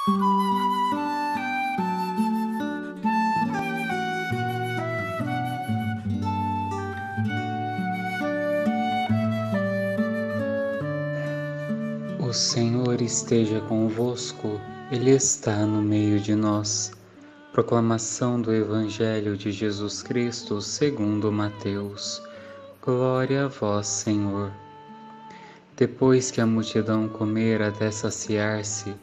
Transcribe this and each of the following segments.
O Senhor esteja convosco, Ele está no meio de nós. Proclamação do Evangelho de Jesus Cristo segundo Mateus. Glória a vós, Senhor. Depois que a multidão comera até saciar-se,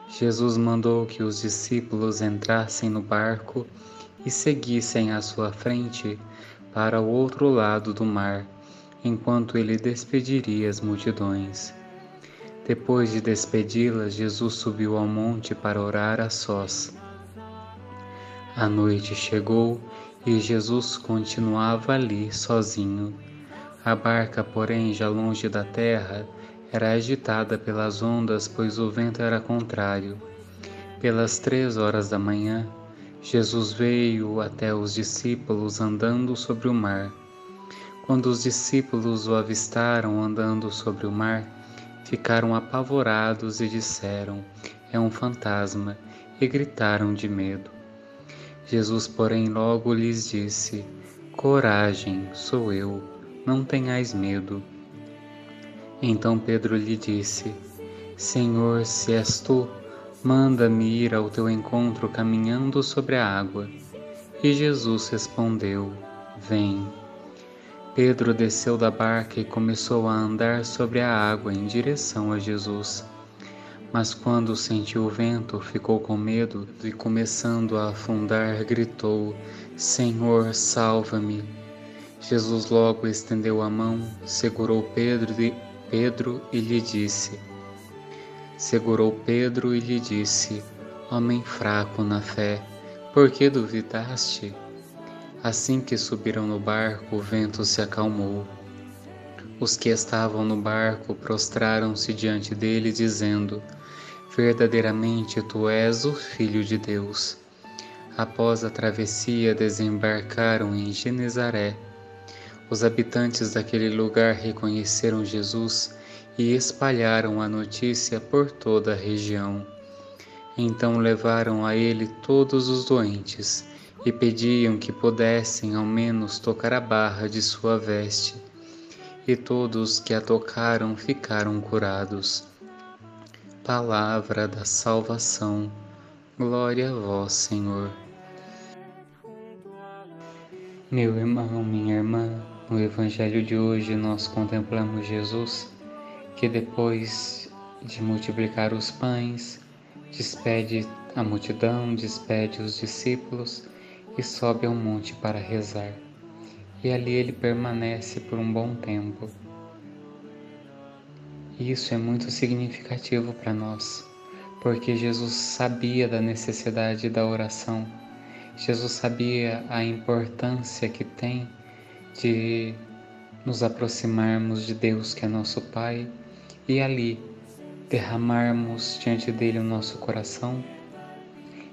Jesus mandou que os discípulos entrassem no barco e seguissem à sua frente para o outro lado do mar, enquanto ele despediria as multidões. Depois de despedi-las, Jesus subiu ao monte para orar a sós. A noite chegou e Jesus continuava ali sozinho. A barca, porém, já longe da terra, era agitada pelas ondas, pois o vento era contrário. Pelas 3 horas da manhã, Jesus veio até os discípulos andando sobre o mar. Quando os discípulos o avistaram andando sobre o mar, ficaram apavorados e disseram: "É um fantasma", e gritaram de medo. Jesus, porém, logo lhes disse: "Coragem, sou eu, não tenhais medo." Então Pedro lhe disse: "Senhor, se és tu, manda-me ir ao teu encontro caminhando sobre a água." E Jesus respondeu: "Vem." Pedro desceu da barca e começou a andar sobre a água em direção a Jesus. Mas quando sentiu o vento, ficou com medo e, começando a afundar, gritou: "Senhor, salva-me!" Jesus logo estendeu a mão, segurou Pedro e lhe disse: "Homem fraco na fé, por que duvidaste?" Assim que subiram no barco, o vento se acalmou. Os que estavam no barco prostraram-se diante dele, dizendo: "Verdadeiramente tu és o Filho de Deus." Após a travessia, desembarcaram em Genezaré. Os habitantes daquele lugar reconheceram Jesus e espalharam a notícia por toda a região. Então levaram a ele todos os doentes e pediam que pudessem ao menos tocar a barra de sua veste. E todos que a tocaram ficaram curados. Palavra da salvação. Glória a vós, Senhor. Meu irmão, minha irmã, no Evangelho de hoje nós contemplamos Jesus que, depois de multiplicar os pães, despede a multidão, despede os discípulos e sobe ao monte para rezar. E ali ele permanece por um bom tempo. Isso é muito significativo para nós, porque Jesus sabia da necessidade da oração. Jesus sabia a importância que tem de nos aproximarmos de Deus, que é nosso Pai, e ali derramarmos diante dele o nosso coração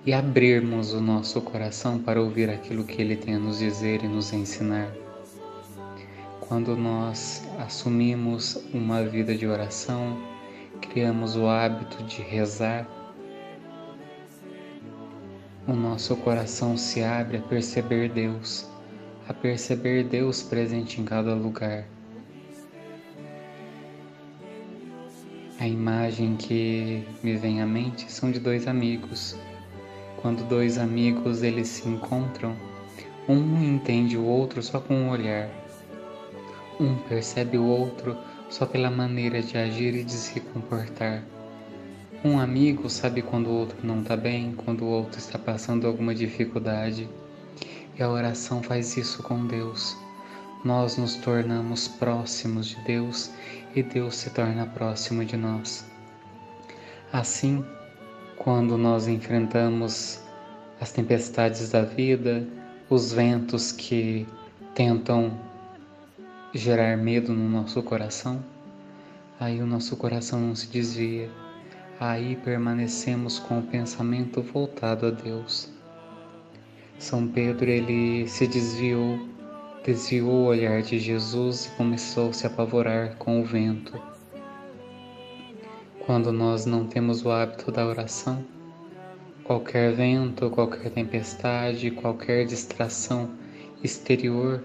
e abrirmos o nosso coração para ouvir aquilo que ele tem a nos dizer e nos ensinar. Quando nós assumimos uma vida de oração, criamos o hábito de rezar, o nosso coração se abre a perceber Deus presente em cada lugar. A imagem que me vem à mente são de 2 amigos. Quando 2 amigos eles se encontram, um entende o outro só com um olhar. Um percebe o outro só pela maneira de agir e de se comportar. Um amigo sabe quando o outro não está bem, quando o outro está passando alguma dificuldade. E a oração faz isso com Deus. Nós nos tornamos próximos de Deus e Deus se torna próximo de nós. Assim, quando nós enfrentamos as tempestades da vida, os ventos que tentam gerar medo no nosso coração, aí o nosso coração não se desvia, aí permanecemos com o pensamento voltado a Deus. São Pedro, ele se desviou o olhar de Jesus e começou a se apavorar com o vento. Quando nós não temos o hábito da oração, Qualquer vento, qualquer tempestade, qualquer distração exterior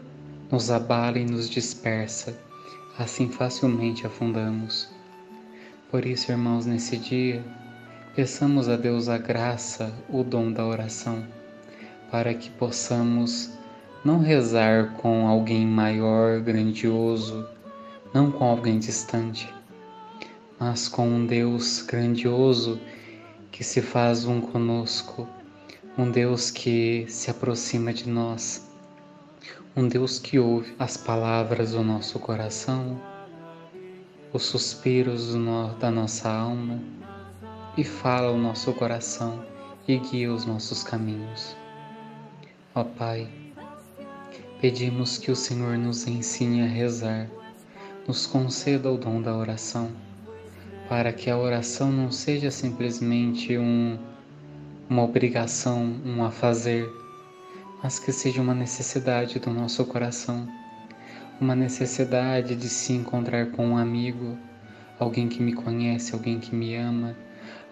nos abala e nos dispersa. Assim facilmente afundamos. Por isso, irmãos, nesse dia, peçamos a Deus a graça, o dom da oração, para que possamos não rezar com alguém maior, grandioso, não com alguém distante, mas com um Deus grandioso que se faz um conosco, um Deus que se aproxima de nós, um Deus que ouve as palavras do nosso coração, os suspiros da nossa alma e fala ao nosso coração e guia os nossos caminhos. Ó Pai, pedimos que o Senhor nos ensine a rezar, nos conceda o dom da oração, para que a oração não seja simplesmente uma obrigação, um a fazer, mas que seja uma necessidade do nosso coração, uma necessidade de se encontrar com um amigo, alguém que me conhece, alguém que me ama,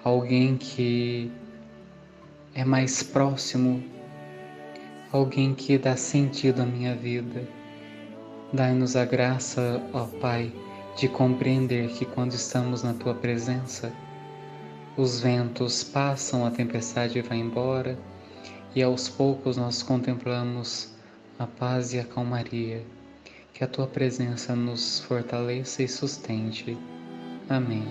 alguém que é mais próximo, alguém que dá sentido à minha vida. Dai-nos a graça, ó Pai, de compreender que quando estamos na Tua presença, os ventos passam, a tempestade vai embora e aos poucos nós contemplamos a paz e a calmaria. Que a Tua presença nos fortaleça e sustente. Amém.